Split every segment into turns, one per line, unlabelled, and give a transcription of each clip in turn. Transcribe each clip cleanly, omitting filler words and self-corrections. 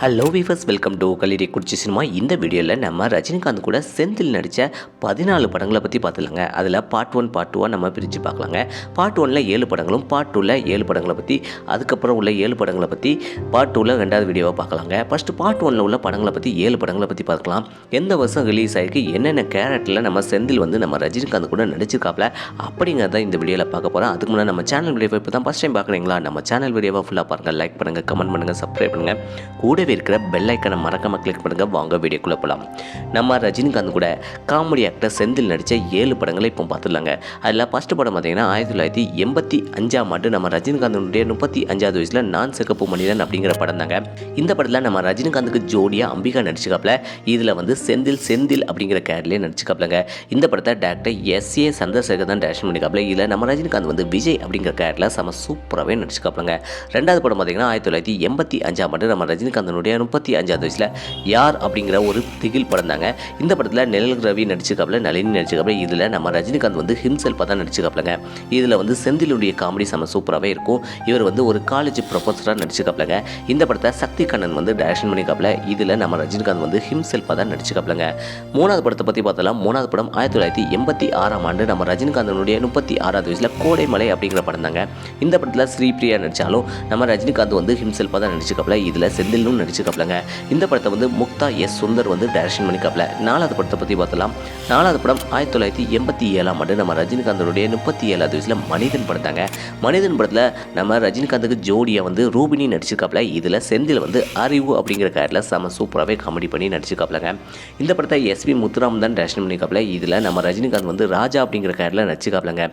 Hello viewers, welcome to Kaliri Kurichi cinema. இந்த வீடியோவில் நம்ம ரஜினிகாந்த் கூட செந்தில் நடித்த 14 படங்களை பற்றி பார்த்துலாங்க. அதில் பார்ட் 1 பார்ட் 2 நம்ம பிரித்து பார்க்கலாங்க. பார்ட் 1ல் 7 படங்களும், பார்ட் 2ல் 7 படங்களை பற்றி, அதுக்கப்புறம் உள்ள 7 படங்களை பற்றி பார்ட் 2ல் 2வது வீடியோவை பார்க்கலாங்க. ஃபஸ்ட்டு பார்ட் 1ல் உள்ள படங்களை பற்றி 7 படங்களை பற்றி பார்க்கலாம். எந்த வருஷம் ரிலீஸ் ஆகிருக்கு, என்னென்ன கேரக்டரில் நம்ம செந்தில் வந்து நம்ம ரஜினிகாந்த் கூட நடிச்சிருக்காப்ல அப்படிங்கிறத இந்த வீடியோவில் பார்க்க போகிறோம். அதுக்கு முன்னாடி நம்ம சேனல் வீடியோவை இப்போ தான் ஃபஸ்ட் டைம் பார்க்குறீங்களா, நம்ம சேனல் வீடியோவை ஃபுல்லாக பாருங்கள், லைக் பண்ணுங்கள், கமெண்ட் பண்ணுங்கள், சப்ஸ்கிரைப் பண்ணுங்கள், கூடவே இருக்கிற பெல் ஐக்கனை மறக்காம கிளிக் பண்ணுங்க. வாங்க வீடியோக்குள்ள போகலாம். நம்ம ரஜினிகாந்த் கூட காமெடி ஆக்டர் செந்தில் நடித்த 7 படங்களை இப்போ பார்த்துடலாங்க. அதில் ஃபர்ஸ்ட் படம் பார்த்தீங்கன்னா 1985ஆம் ஆண்டு நம்ம ரஜினிகாந்தனுடைய 35வது வயசில் நான் சிகப்பு மனிதன் அப்படிங்கிற படம் தாங்க. இந்த படத்தில் நம்ம ரஜினிகாந்துக்கு ஜோடியா அம்பிகா நடிச்சுக்காப்ல. இதில் வந்து செந்தில் அப்படிங்கிற கேரக்டர்லேயே நடிச்சுக்காப்லங்க. இந்த படத்தை டேரக்டர் S.A. சந்திரசேகர் தான் டைரக்ஷன் பண்ணிக்காப்ல. இதில் நம்ம ரஜினிகாந்த் வந்து விஜய் அப்படிங்கிற கேரக்டரில் செம சூப்பராகவே நடிச்சுக்காப்லங்க. ரெண்டாவது படம் பார்த்தீங்கன்னா 1985ஆம் ஆண்டு நம்ம ரஜினிகாந்தனுடைய 35வது வயசில் யார் அப்படிங்கிற ஒரு திகில் படம் தாங்க. இந்த படத்தில் நிழல் ரவி நடிச்சுக்காப்ல, நளினி நடிச்சுக்காப்ல. இதில் நம்ம ரஜினிகாந்த் வந்து ஹிம்செல்ஃபாக தான் நடிச்சுக்காப்லங்க. இதில் வந்து செந்திலுடைய காமெடி செம சூப்பராகவே இருக்கும். இவர் வந்து ஒரு காலேஜ் ப்ரொஃபஸராக நடிச்சுக்காப்லங்க. இந்த படத்தை சக்தி கண்ணன் வந்து டைரக்ஷன் பண்ணிக்காப்ல. இதில் நம்ம ரஜினிகாந்த் வந்து ஹிம்செல்ஃபாக தான் நடிச்சுக்காப்லங்க. மூணாவது படத்தை பற்றி பார்த்தலாம். மூணாவது படம் 1986ஆம் ஆண்டு நம்ம ரஜினிகாந்தனுடைய 36வது வயசில் கோடைமலை அப்படிங்கிற படம் தாங்க. இந்த படத்தில் ஸ்ரீபிரியா நடித்தாலும் நம்ம ரஜினிகாந்த் வந்து ஹிம்செல்ஃபாக தான் நடிச்சுக்காப்ல. இதில் செந்திலும் நடிச்சுக்காப்லங்க. இந்த படத்தை வந்து முக்தா S. சுந்தர் வந்து டைரக்ஷன் பண்ணிக்காப்ல. நாலாவது படத்தை பற்றி பார்த்தலாம். நாலாவது படம் 1987ஆம் ஆண்டு நம்ம ரஜினிகாந்தனுடைய 37வது வயசில் மனிதன் படம் தாங்க. மனிதன் படத்தில் நம்ம ரஜினிகாந்துக்கு ஜோடியாக வந்து ரூபினி நடிச்சிருக்காப்ல. இதில் செந்தில் வந்து அறிவு அப்படிங்கிற கேரக்டரில் செம சூப்பராகவே காமெடி பண்ணி நடிச்சிருக்காப்லங்க. இந்த படத்தை S.V. முத்துராமன் தான் டைரக்ஷன் பண்ணிக்காப்ல. இதில் நம்ம ரஜினிகாந்த் வந்து ராஜா அப்படிங்கிற கேரக்டரில் நடிச்சிருக்காப்லங்க.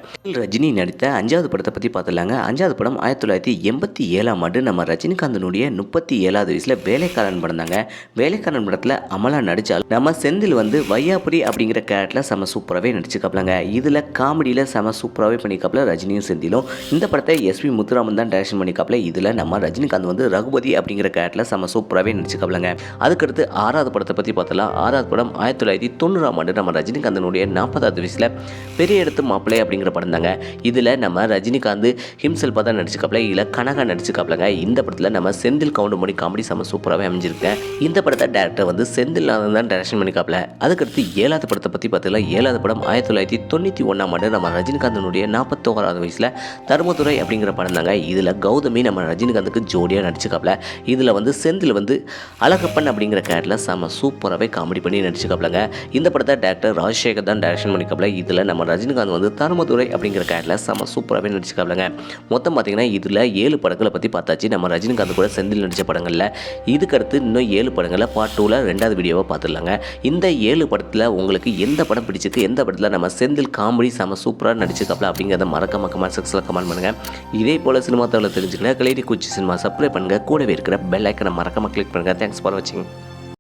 ரஜினி நடித்த 5வது படத்தை பற்றி பார்த்துலாங்க. 5வது படம் 1987ஆம் ஆண்டு நம்ம ரஜினிகாந்தனுடைய 37வது வயசில் வேலைக்காரன் படம் தாங்க. வேலைக்காரன் படத்தில் அமலா நடித்தால் நம்ம செந்தில் வந்து வையாபுரி அப்படிங்கிற கேரக்டரில் செம சூப்பராகவே நடிச்சுக்காப்லங்க. இதில் காமெடியில் செம சூப்பராகவே பண்ணிக்காப்ல ரஜினியும் செந்திலும். இந்த படத்தை S.V. முத்துராமன் தான் டைரக்ஷன் பண்ணிக்காப்ல. இதில் நம்ம ரஜினிகாந்த் வந்து ரகுபதி அப்படிங்கிற கேரக்டரில் செம சூப்பராகவே நடிச்சுக்காப்லங்க. அதுக்கடுத்து 6வது படத்தை பற்றி பார்த்தலாம். 6வது படம் 1990ஆம் ஆண்டு நம்ம ரஜினிகாந்தனுடைய 40வது வயசில் பெரிய இடத்து மாப்பிள்ளை அப்படிங்கிற படம் தாங்க. இதில் நம்ம ரஜினிகாந்த் ஹிம்செல்ஃபாக தான் நடிச்சுக்காப்ல. இதில் கனகா நடிச்சுக்காப்லங்க. இந்த படத்தில் நம்ம செந்தில் கவுண்டமணி காமெடி செம சூப்பராகவே அமைஞ்சிருக்கேன். இந்த படத்தை டேரக்டர் வந்து செந்தில் தான் டைரக்ஷன் பண்ணிக்காப்ல. அதுக்கடுத்து 7வது படத்தை பற்றி பார்த்தீங்கன்னா 7வது படம் 1991ஆம் ஆண்டு நம்ம ரஜினிகாந்தனுடைய 41வது வயசில் தர்மதுரை அப்படிங்கிற படம் தாங்க. இதில் கௌதமி நம்ம ரஜினிகாந்துக்கு ஜோடியாக நடிச்சுக்காப்ல. இதில் வந்து செந்தில் வந்து அழகப்பன் அப்படிங்கிற கேரக்டரில் செம சூப்பராகவே காமெடி பண்ணி நடிச்சுக்காப்லங்க. இந்த படத்தை டேரக்டர் ராஜசேகர் தான் டைரக்ஷன் பண்ணிக்காப்ல. இதில் நம்ம ரஜினிகாந்த் வந்து தர்மதுரை அப்படிங்கிற கேரக்டரில் செம சூப்பராகவே நடிச்சுக்காப்லங்க. மொத்தம் பார்த்தீங்கன்னா இதில் 7 படங்களை பற்றி பார்த்தாச்சு. நம்ம ரஜினிகாந்த் கூட செந்தில் நடித்த படங்களில் இதுக்கடுத்து இன்னும் 7 படங்களை பார்ட் 2ல் 2வது வீடியோவை பார்த்துடலாங்க. இந்த 7 படத்தில் உங்களுக்கு எந்த படம் பிடிச்சிருக்கு, எந்த படத்தில் நம்ம செந்தில் காமெடி செம சூப்பராக நடிச்சிருக்காப்ல அப்படிங்கிறத மறக்காம கமெண்ட் செக்ஷனில் கமெண்ட் பண்ணுங்கள். இதே போல் சினிமா தகவலை தெரிஞ்சுக்கலாம். கலிரி குறிச்சி சினிமா சப்ஸ்கிரைப் பண்ணுங்கள். கூடவே இருக்கிற பெல் ஐக்கனை மறக்காம கிளிக் பண்ணுங்கள். தேங்க்ஸ் ஃபார் வாட்சிங்.